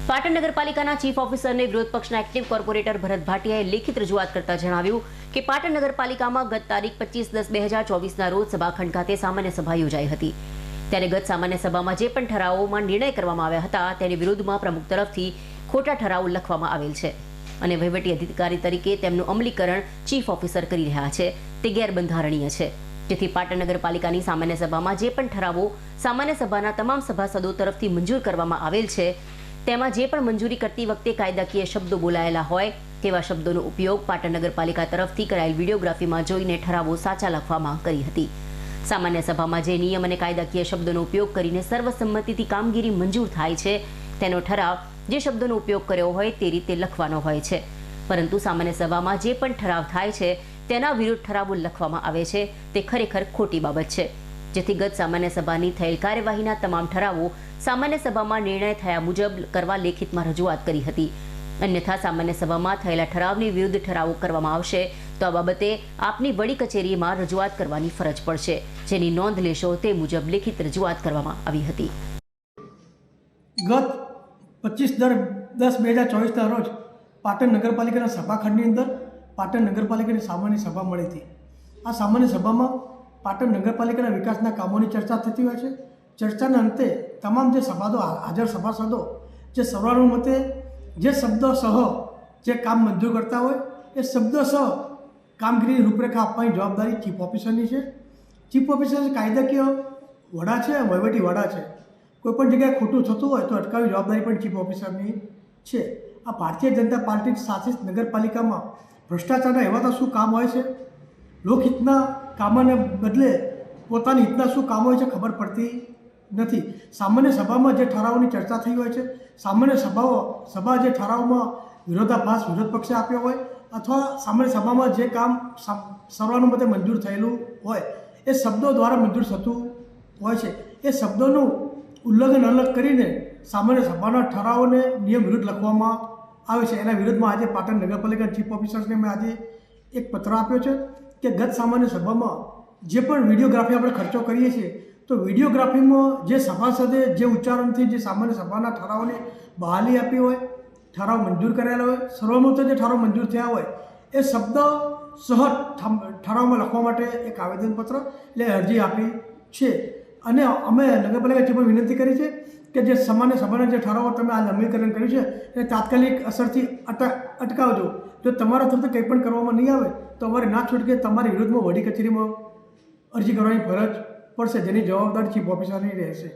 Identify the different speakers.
Speaker 1: પાટણ નગરપાલિકાના ચીફ ઓફિસરને વિરોધ પક્ષના એક્ટિવ કોર્પોરેટર ભરત ભાટિયાએ લેખિત રજૂઆત કરતા જણાવ્યું કે પાટણ નગરપાલિકામાં ગત તારીખ 25/10/2024ના રોજ સભાખંડ ખાતે સામાન્ય સભા યોજાઈ હતી। ત્યારે ગત સામાન્ય સભામાં જે પણ ઠરાવોમાં નિર્ણય કરવામાં આવ્યા હતા તેની વિરુદ્ધમાં પ્રમુખ તરફથી ખોટા ઠરાવો લખવામાં આવેલ છે અને વહીવટી અધિકારી તરીકે તેમનું અમલીકરણ ચીફ ઓફિસર કરી રહ્યા છે તે ગેરબંધારણીય છે। જેથી પાટણ નગરપાલિકાની સામાન્ય સભામાં જે પણ ઠરાવો સામાન્ય સભાના તમામ સભાસદો તરફથી મંજૂર કરવામાં આવેલ છે તેમાં જે પણ મંજૂરી કરતી વખતે કાયદાકીય શબ્દો બોલાયેલા હોય તેવા શબ્દોનો ઉપયોગ પાટણ નગરપાલિકા તરફથી કરાયેલ વિડીયોગ્રાફીમાં જોઈને ઠરાવો સાચા લખવામાં કરી હતી। સામાન્ય સભામાં જે નિયમ અને કાયદાકીય શબ્દોનો ઉપયોગ કરીને સર્વસંમતિથી કામગીરી મંજૂર થાય છે તેનો ઠરાવ જે શબ્દોનો ઉપયોગ કર્યો હોય તે રીતે લખવાનો હોય છે, પરંતુ સામાન્ય સભામાં જે પણ ઠરાવ થાય છે તેના વિરુદ્ધ ઠરાવો લખવામાં આવે છે તે ખરેખર ખોટી બાબત છે। જેથી ગત સામાન્ય સભાની થયેલ કાર્યવાહીના તમામ ઠરાવો સામાન્ય સભામાં નિર્ણય થયા મુજબ કરવા લેખિતમાં રજૂઆત કરી હતી। અન્યથા સામાન્ય સભામાં થયેલા ઠરાવની વિરુદ્ધ ઠરાવો કરવામાં આવશે તો આ બાબતે આપની વડી કચેરીમાં રજૂઆત કરવાની ફરજ પડશે, જેની નોંધ લેશો તે મુજબ લેખિત રજૂઆત કરવામાં આવી હતી।
Speaker 2: ગત 25/10/2024ના રોજ પાટણ નગરપાલિકાના સભાખંડની અંદર પાટણ નગરપાલિકાની સામાન્ય સભા મળી હતી। આ સામાન્ય સભામાં પાટણ નગરપાલિકાના વિકાસના કામોની ચર્ચા થતી હોય છે। ચર્ચાના અંતે તમામ જે હાજર સભાસદો જે સર્વાનુમતે જે શબ્દો સહ જે કામ મંજૂર કરતા હોય એ શબ્દો સહ કામગીરીની રૂપરેખા આપવાની જવાબદારી ચીફ ઓફિસરની છે। ચીફ ઓફિસર કાયદાકીય વડા છે, વહીવટી વડા છે। કોઈપણ જગ્યાએ ખોટું થતું હોય તો અટકાવવાની જવાબદારી પણ ચીફ ઓફિસરની છે। આ ભારતીય જનતા પાર્ટી શાસિત નગરપાલિકામાં ભ્રષ્ટાચારના એવા તો શું કામ હોય છે? લોકહિતના કામોને બદલે પોતાની હિતના શું કામ હોય છે ખબર પડતી નથી। સામાન્ય સભામાં જે ઠરાવોની ચર્ચા થઈ હોય છે, સામાન્ય સભા જે ઠરાવમાં વિરોધાભાસ વિરોધ પક્ષે આપ્યો હોય અથવા સામાન્ય સભામાં જે કામ સર્વાનુમતે મંજૂર થયેલું હોય એ શબ્દો દ્વારા મંજૂર થતું હોય છે, એ શબ્દોનું ઉલ્લંઘન અલગ કરીને સામાન્ય સભાના ઠરાવોને નિયમ વિરુદ્ધ લખવામાં આવે છે। એના વિરુદ્ધમાં આજે પાટણ નગરપાલિકા ચીફ ઓફિસર્સને મેં આજે એક પત્ર આપ્યો છે કે ગત સામાન્ય સભામાં જે પણ વિડીયોગ્રાફી આપણે ખર્ચો કરીએ છીએ તો વિડીયોગ્રાફીમાં જે સભાસદે જે ઉચ્ચારણથી જે સામાન્ય સભાના ઠરાવોને બહાલી આપી હોય, ઠરાવ મંજૂર કરેલા હોય, સર્વમતે જે ઠરાવ મંજૂર થયા હોય એ શબ્દ સહ ઠરાવમાં લખવા માટે એક આવેદનપત્ર એટલે અરજી આપી છે। અને અમે નગરપાલિકા ચીફને વિનંતી કરી છે કે જે સામાન્ય સભાના જે ઠરાવો તમે આ અમલીકરણ કર્યું છે એ તાત્કાલિક અસરથી અટકાવજો। જો તમારા તરફથી કંઈ પણ કરવામાં નહીં આવે તો અમારે ના છૂટકે તમારી વિરુદ્ધમાં વડી કચેરીમાં અરજી કરવાની ફરજ પડશે, જેની જવાબદારી ચીફ ઓફિસરની રહેશે।